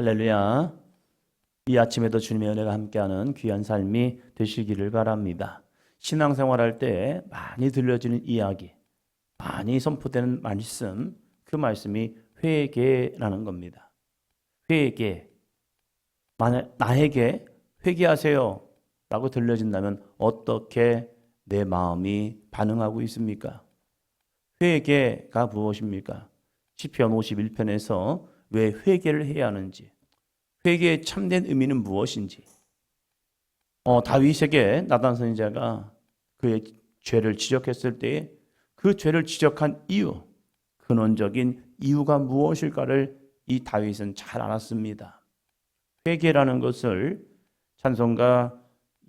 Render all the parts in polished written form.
할렐루야. 이 아침에도 주님의 은혜가 함께하는 귀한 삶이 되시기를 바랍니다. 신앙생활할 때 많이 들려지는 이야기, 많이 선포되는 말씀, 그 말씀이 회개라는 겁니다. 회개. 만약 나에게 회개하세요 라고 들려진다면 어떻게 내 마음이 반응하고 있습니까? 회개가 무엇입니까? 시편 51편에서 왜 회개를 해야 하는지, 회개의 참된 의미는 무엇인지, 다윗에게 나단 선지자가 그의 죄를 지적했을 때 그 죄를 지적한 이유, 근원적인 이유가 무엇일까를 이 다윗은 잘 알았습니다. 회개라는 것을 찬송가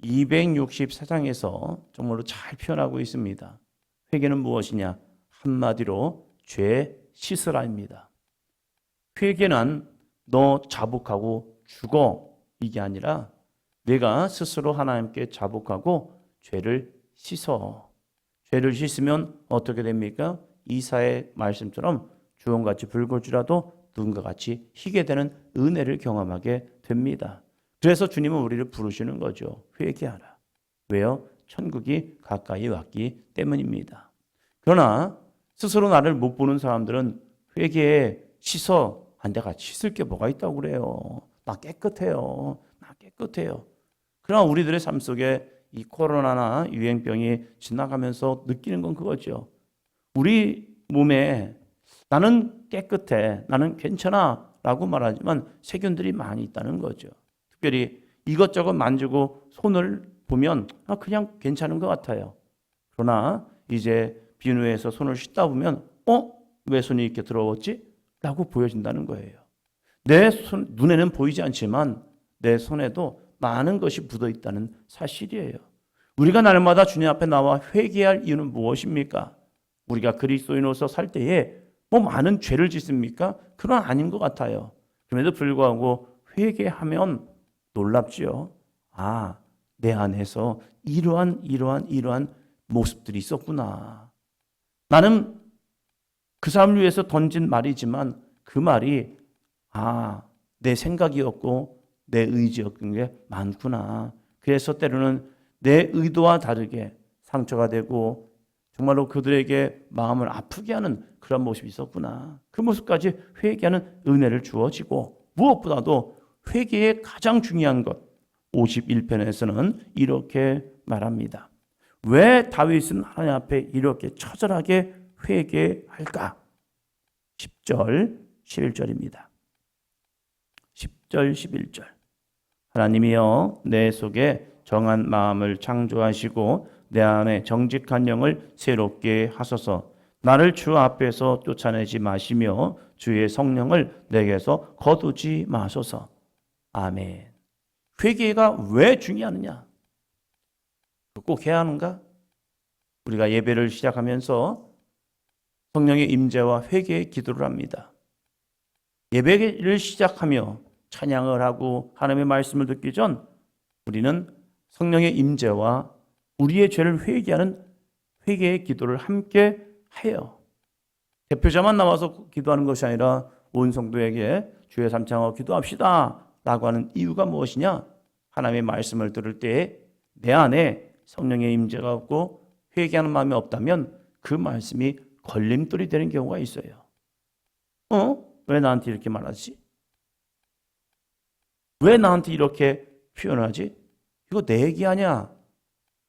264장에서 정말로 잘 표현하고 있습니다. 회개는 무엇이냐? 한마디로 죄 씻으라입니다. 회개는 너 자복하고 죽어 이게 아니라 내가 스스로 하나님께 자복하고 죄를 씻어. 죄를 씻으면 어떻게 됩니까? 이사의 말씀처럼 주홍같이 붉을지라도 눈과 같이 희게 되는 은혜를 경험하게 됩니다. 그래서 주님은 우리를 부르시는 거죠. 회개하라. 왜요? 천국이 가까이 왔기 때문입니다. 그러나 스스로 나를 못 보는 사람들은 회개에 씻어. 내가 씻을 게 뭐가 있다고 그래요. 나 깨끗해요. 그러나 우리들의 삶 속에 이 코로나나 유행병이 지나가면서 느끼는 건 그거죠. 우리 몸에 나는 깨끗해, 나는 괜찮아 라고 말하지만 세균들이 많이 있다는 거죠. 특별히 이것저것 만지고 손을 보면 그냥 괜찮은 것 같아요. 그러나 이제 비누에서 손을 씻다 보면 왜 손이 이렇게 더러웠지? 라고 보여진다는 거예요. 내 눈에는 보이지 않지만 내 손에도 많은 것이 묻어 있다는 사실이에요. 우리가 날마다 주님 앞에 나와 회개할 이유는 무엇입니까? 우리가 그리스도인으로서 살 때에 많은 죄를 짓습니까? 그건 아닌 것 같아요. 그럼에도 불구하고 회개하면 놀랍지요. 내 안에서 이러한 모습들이 있었구나. 나는 그 사람을 위해서 던진 말이지만 그 말이 내 생각이었고 내 의지였던 게 많구나. 그래서 때로는 내 의도와 다르게 상처가 되고 정말로 그들에게 마음을 아프게 하는 그런 모습이 있었구나. 그 모습까지 회개하는 은혜를 주어지고 무엇보다도 회개의 가장 중요한 것 51편에서는 이렇게 말합니다. 왜 다윗은 하나님 앞에 이렇게 처절하게 회개할까? 10절, 11절입니다. 10절, 11절. 하나님이여 내 속에 정한 마음을 창조하시고 내 안에 정직한 영을 새롭게 하소서. 나를 주 앞에서 쫓아내지 마시며 주의 성령을 내게서 거두지 마소서. 아멘. 회개가 왜 중요하느냐? 꼭 해야 하는가? 우리가 예배를 시작하면서 성령의 임재와 회개의 기도를 합니다. 예배를 시작하며 찬양을 하고 하나님의 말씀을 듣기 전 우리는 성령의 임재와 우리의 죄를 회개하는 회개의 기도를 함께 해요. 대표자만 나와서 기도하는 것이 아니라 온 성도에게 주의 삼창하고 기도합시다 라고 하는 이유가 무엇이냐? 하나님의 말씀을 들을 때 내 안에 성령의 임재가 없고 회개하는 마음이 없다면 그 말씀이 걸림돌이 되는 경우가 있어요. 왜 나한테 이렇게 말하지? 왜 나한테 이렇게 표현하지? 이거 내 얘기 아니야?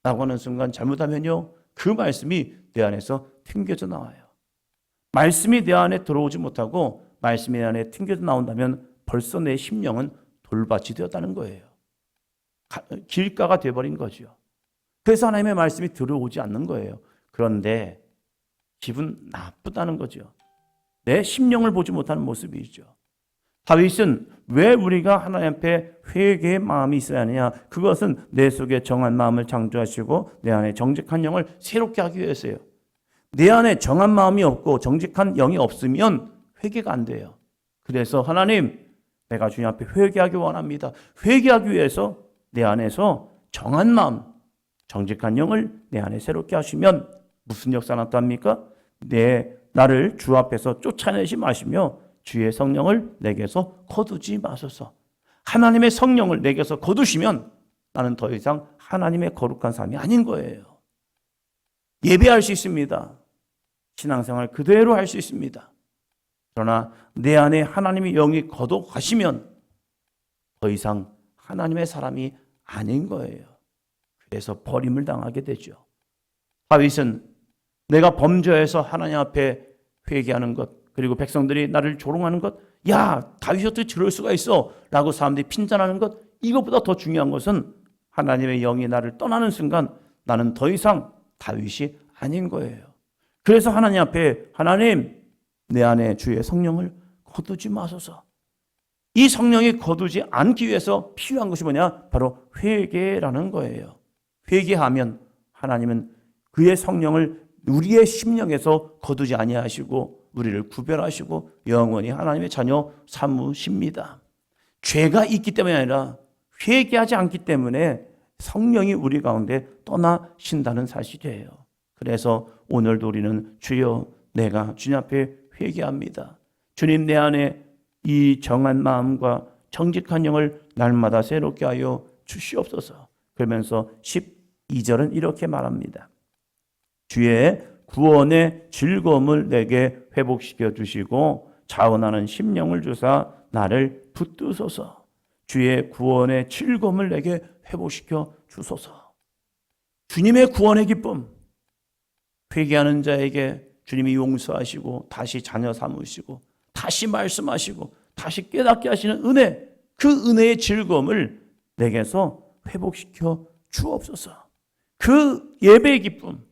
라고 하는 순간 잘못하면요, 그 말씀이 내 안에서 튕겨져 나와요. 말씀이 내 안에 들어오지 못하고 말씀이 내 안에 튕겨져 나온다면 벌써 내 심령은 돌밭이 되었다는 거예요. 길가가 되어버린 거죠. 그래서 하나님의 말씀이 들어오지 않는 거예요. 그런데 기분 나쁘다는 거죠. 내 심령을 보지 못하는 모습이죠. 다윗은 왜 우리가 하나님 앞에 회개의 마음이 있어야 하느냐? 그것은 내 속에 정한 마음을 창조하시고 내 안에 정직한 영을 새롭게 하기 위해서요. 내 안에 정한 마음이 없고 정직한 영이 없으면 회개가 안 돼요. 그래서 하나님, 내가 주님 앞에 회개하기 원합니다. 회개하기 위해서 내 안에서 정한 마음, 정직한 영을 내 안에 새롭게 하시면 무슨 역사 나타납니까? 나를 주 앞에서 쫓아내지 마시며 주의 성령을 내게서 거두지 마소서. 하나님의 성령을 내게서 거두시면 나는 더 이상 하나님의 거룩한 삶이 아닌 거예요. 예배할 수 있습니다. 신앙생활 그대로 할 수 있습니다. 그러나 내 안에 하나님의 영이 거둬가시면 더 이상 하나님의 사람이 아닌 거예요. 그래서 버림을 당하게 되죠. 다윗은 내가 범죄해서 하나님 앞에 회개하는 것, 그리고 백성들이 나를 조롱하는 것, 야, 다윗이 어떻게 저럴 수가 있어? 라고 사람들이 핀잔하는 것, 이것보다 더 중요한 것은 하나님의 영이 나를 떠나는 순간 나는 더 이상 다윗이 아닌 거예요. 그래서 하나님 앞에, 하나님, 내 안에 주의 성령을 거두지 마소서. 이 성령이 거두지 않기 위해서 필요한 것이 뭐냐? 바로 회개라는 거예요. 회개하면 하나님은 그의 성령을 우리의 심령에서 거두지 아니하시고 우리를 구별하시고 영원히 하나님의 자녀 삼으십니다. 죄가 있기 때문이 아니라 회개하지 않기 때문에 성령이 우리 가운데 떠나신다는 사실이에요. 그래서 오늘도 우리는 주여, 내가 주님 앞에 회개합니다. 주님, 내 안에 이 정한 마음과 정직한 영을 날마다 새롭게 하여 주시옵소서. 그러면서 12절은 이렇게 말합니다. 주의 구원의 즐거움을 내게 회복시켜 주시고 자원하는 심령을 주사 나를 붙드소서. 주의 구원의 즐거움을 내게 회복시켜 주소서. 주님의 구원의 기쁨, 회개하는 자에게 주님이 용서하시고 다시 자녀 삼으시고 다시 말씀하시고 다시 깨닫게 하시는 은혜, 그 은혜의 즐거움을 내게서 회복시켜 주옵소서. 그 예배의 기쁨,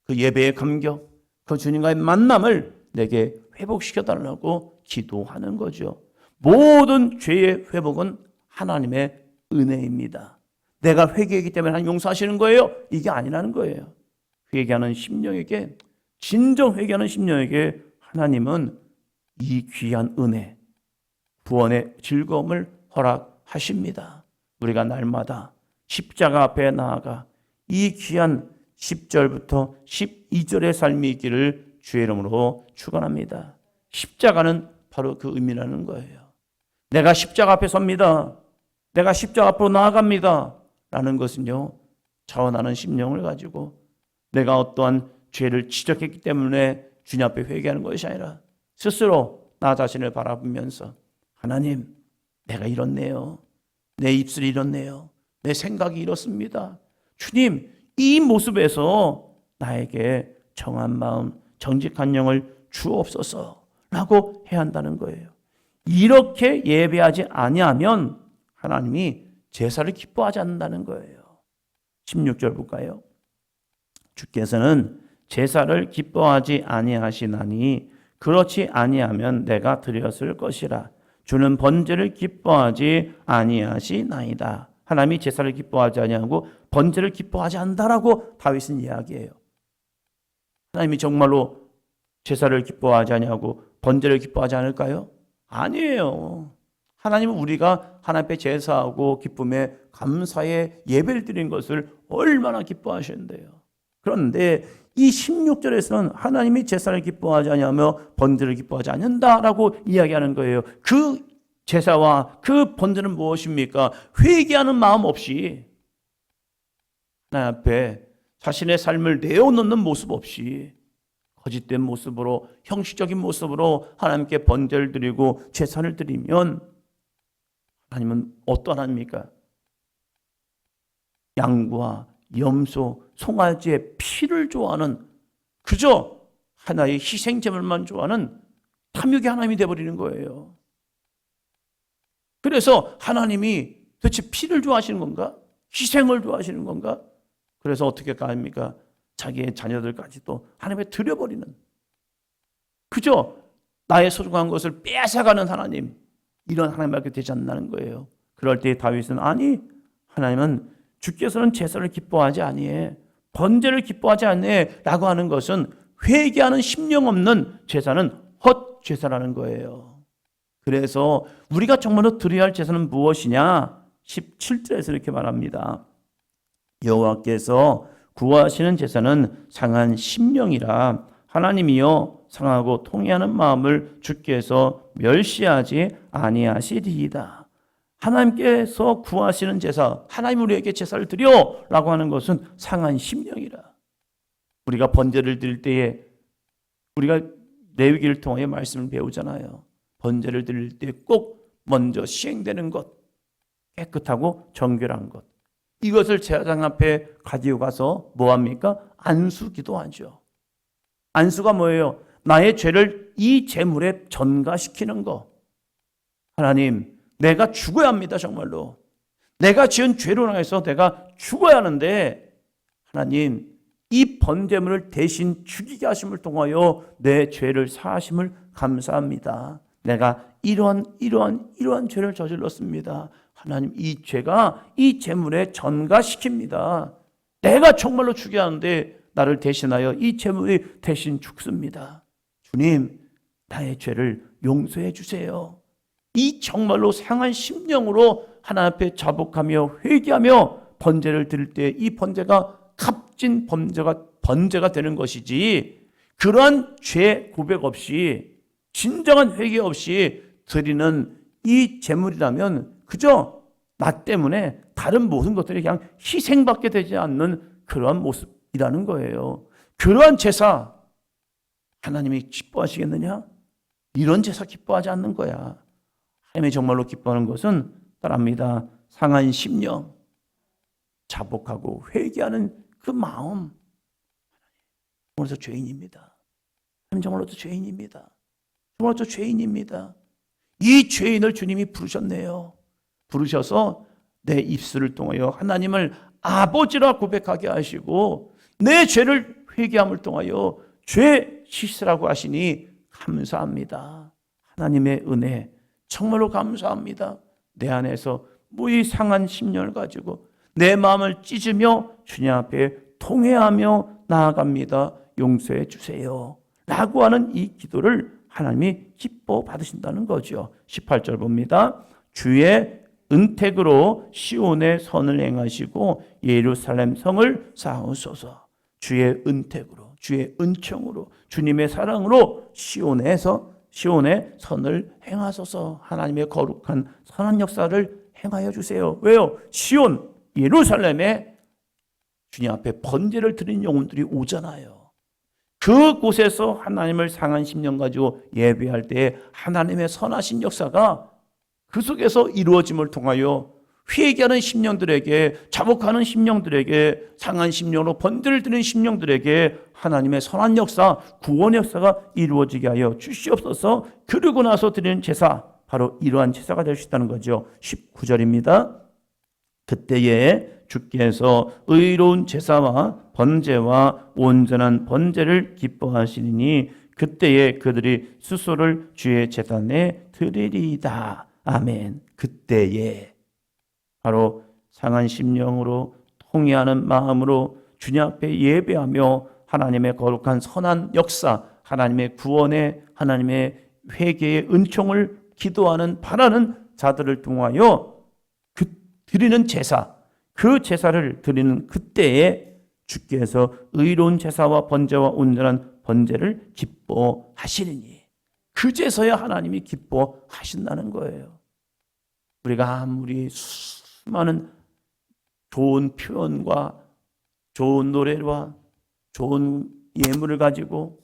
그 예배의 감격, 그 주님과의 만남을 내게 회복시켜 달라고 기도하는 거죠. 모든 죄의 회복은 하나님의 은혜입니다. 내가 회개하기 때문에 하나님 용서하시는 거예요? 이게 아니라는 거예요. 회개하는 심령에게, 진정 회개하는 심령에게 하나님은 이 귀한 은혜, 구원의 즐거움을 허락하십니다. 우리가 날마다 십자가 앞에 나아가 이 귀한 10절부터 12절의 삶이 있기를 주의 이름으로 축원합니다. 십자가는 바로 그 의미라는 거예요. 내가 십자가 앞에 섭니다. 내가 십자가 앞으로 나아갑니다. 라는 것은요, 자원하는 심령을 가지고 내가 어떠한 죄를 지적했기 때문에 주님 앞에 회개하는 것이 아니라 스스로 나 자신을 바라보면서 하나님, 내가 이렇네요. 내 입술이 이렇네요. 내 생각이 이렇습니다. 주님, 이 모습에서 나에게 정한 마음, 정직한 영을 주옵소서 라고 해야 한다는 거예요. 이렇게 예배하지 아니하면 하나님이 제사를 기뻐하지 않는다는 거예요. 16절 볼까요? 주께서는 제사를 기뻐하지 아니하시나니 그렇지 아니하면 내가 드렸을 것이라. 주는 번제를 기뻐하지 아니하시나이다. 하나님이 제사를 기뻐하지 아니하고 번제를 기뻐하지 않는다라고 다윗은 이야기해요. 하나님이 정말로 제사를 기뻐하지 아니하고 번제를 기뻐하지 않을까요? 아니에요. 하나님은 우리가 하나님 앞에 제사하고 기쁨에 감사의 예배를 드린 것을 얼마나 기뻐하시는데요. 그런데 이 16절에서는 하나님이 제사를 기뻐하지 아니하며 번제를 기뻐하지 않는다라고 이야기하는 거예요. 그 제사와 그 번제는 무엇입니까? 회개하는 마음 없이 하나님 앞에 자신의 삶을 내어놓는 모습 없이 거짓된 모습으로, 형식적인 모습으로 하나님께 번제를 드리고 제사를 드리면 하나님은 어떤 하나님입니까? 양과 염소, 송아지의 피를 좋아하는, 그저 하나의 희생제물만 좋아하는 탐욕의 하나님이 되어버리는 거예요. 그래서 하나님이 도대체 피를 좋아하시는 건가? 희생을 좋아하시는 건가? 그래서 어떻게 합니까? 자기의 자녀들까지도 하나님에 드려버리는, 그저 나의 소중한 것을 뺏어가는 하나님, 이런 하나님밖에 되지 않는다는 거예요. 그럴 때 다윗은 아니, 하나님은 주께서는 제사를 기뻐하지 아니해, 번제를 기뻐하지 않네 라고 하는 것은 회개하는 심령 없는 제사는 헛제사라는 거예요. 그래서 우리가 정말로 드려야 할 제사는 무엇이냐? 17절에서 이렇게 말합니다. 여호와께서 구하시는 제사는 상한 심령이라. 하나님이여 상하고 통회하는 마음을 주께서 멸시하지 아니하시리이다. 하나님께서 구하시는 제사, 하나님 우리에게 제사를 드려라고 하는 것은 상한 심령이라. 우리가 번제를 드릴 때에 우리가 레위기를 통해 말씀을 배우잖아요. 번제를 드릴 때 꼭 먼저 시행되는 것, 깨끗하고 정결한 것, 이것을 제사장 앞에 가지고 가서 뭐합니까? 안수 기도하죠. 안수가 뭐예요? 나의 죄를 이 제물에 전가시키는 거. 하나님, 내가 죽어야 합니다. 정말로 내가 지은 죄로 인해서 내가 죽어야 하는데 하나님, 이 번제물을 대신 죽이게 하심을 통하여 내 죄를 사하심을 감사합니다. 내가 이러한 죄를 저질렀습니다. 하나님, 이 죄가 이 제물에 전가시킵니다. 내가 정말로 죽여야 하는데 나를 대신하여 이 제물이 대신 죽습니다. 주님, 나의 죄를 용서해 주세요. 이 정말로 상한 심령으로 하나님 앞에 자복하며 회개하며 번제를 드릴 때 이 번제가 값진 번제가 되는 것이지, 그러한 죄 고백 없이 진정한 회개 없이 드리는 이 제물이라면 그저 나 때문에 다른 모든 것들이 그냥 희생받게 되지 않는 그러한 모습이라는 거예요. 그러한 제사 하나님이 기뻐하시겠느냐? 이런 제사 기뻐하지 않는 거야. 하나님이 정말로 기뻐하는 것은 따라합니다. 상한 심령, 자복하고 회개하는 그 마음. 정말로 저 죄인입니다. 하나님, 정말로 저 죄인입니다. 정말로 저 죄인입니다. 이 죄인을 주님이 부르셨네요. 부르셔서 내 입술을 통하여 하나님을 아버지라 고백하게 하시고 내 죄를 회개함을 통하여 죄 씻으라고 하시니 감사합니다. 하나님의 은혜 정말로 감사합니다. 내 안에서 무의 상한 심령을 가지고 내 마음을 찢으며 주님 앞에 통회하며 나아갑니다. 용서해 주세요 라고 하는 이 기도를 하나님이 기뻐 받으신다는 거죠. 18절 봅니다. 주의 은택으로 시온의 선을 행하시고 예루살렘 성을 쌓으소서. 주의 은택으로, 주의 은총으로, 주님의 사랑으로 시온의 선을 행하소서. 하나님의 거룩한 선한 역사를 행하여 주세요. 왜요? 시온, 예루살렘에 주님 앞에 번제를 드린 영혼들이 오잖아요. 그곳에서 하나님을 상한 심령 가지고 예배할 때 하나님의 선하신 역사가 그 속에서 이루어짐을 통하여 회개하는 심령들에게, 자복하는 심령들에게, 상한 심령으로 번제를 드리는 심령들에게 하나님의 선한 역사, 구원의 역사가 이루어지게 하여 주시옵소서. 그러고 나서 드리는 제사, 바로 이러한 제사가 될 수 있다는 거죠. 19절입니다. 그때에 주께서 의로운 제사와 번제와 온전한 번제를 기뻐하시니 그때에 그들이 수소를 주의 제단에 드리리이다. 아멘. 그때에 바로 상한 심령으로 통회하는 마음으로 주님 앞에 예배하며 하나님의 거룩한 선한 역사, 하나님의 구원의, 하나님의 회개의 은총을 기도하는 바라는 자들을 통하여 드리는 제사, 그 제사를 드리는 그때에 주께서 의로운 제사와 번제와 온전한 번제를 기뻐하시리니, 그제서야 하나님이 기뻐하신다는 거예요. 우리가 아무리 수많은 좋은 표현과 좋은 노래와 좋은 예물을 가지고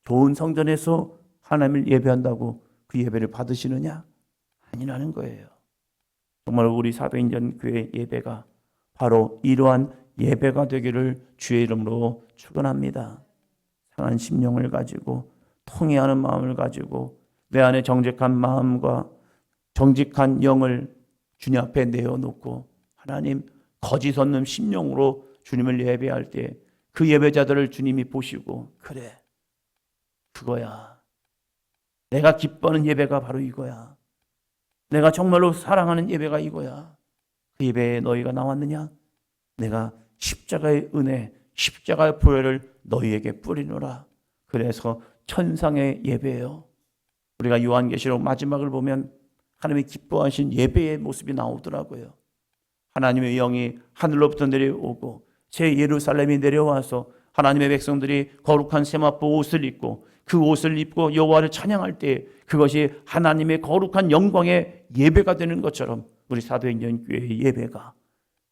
좋은 성전에서 하나님을 예배한다고 그 예배를 받으시느냐? 아니라는 거예요. 정말 우리 사도인전 교회 예배가 바로 이러한 예배가 되기를 주의 이름으로 축원합니다. 상한 심령을 가지고 통회하는 마음을 가지고 내 안에 정직한 마음과 정직한 영을 주님 앞에 내어놓고 하나님, 거짓 없는 심령으로 주님을 예배할 때 그 예배자들을 주님이 보시고, 그래, 그거야. 내가 기뻐하는 예배가 바로 이거야. 내가 정말로 사랑하는 예배가 이거야. 그 예배에 너희가 나왔느냐? 내가 십자가의 은혜, 십자가의 보혈을 너희에게 뿌리노라. 그래서 천상의 예배예요. 우리가 요한계시록 마지막을 보면 하나님이 기뻐하신 예배의 모습이 나오더라고요. 하나님의 영이 하늘로부터 내려오고 새 예루살렘이 내려와서 하나님의 백성들이 거룩한 세마포 옷을 입고 그 옷을 입고 여호와를 찬양할 때 그것이 하나님의 거룩한 영광의 예배가 되는 것처럼 우리 사도행전 교회의 예배가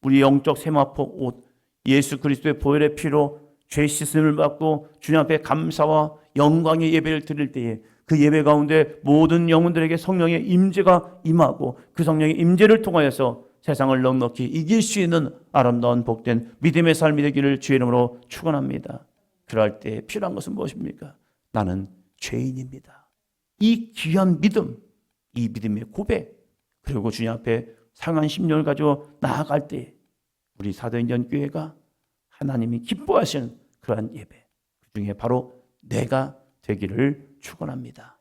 우리 영적 세마포 옷 예수 그리스도의 보혈의 피로 죄 씻음을 받고 주님 앞에 감사와 영광의 예배를 드릴 때에 그 예배 가운데 모든 영혼들에게 성령의 임재가 임하고 그 성령의 임재를 통하여서 세상을 넉넉히 이길 수 있는 아름다운 복된 믿음의 삶이 되기를 주의 이름으로 축원합니다. 그럴 때 필요한 것은 무엇입니까? 나는 죄인입니다. 이 귀한 믿음, 이 믿음의 고백, 그리고 주님 앞에 상한 심령을 가지고 나아갈 때 우리 사도행전 교회가 하나님이 기뻐하시는 그러한 예배, 그 중에 바로 내가 되기를 축원합니다.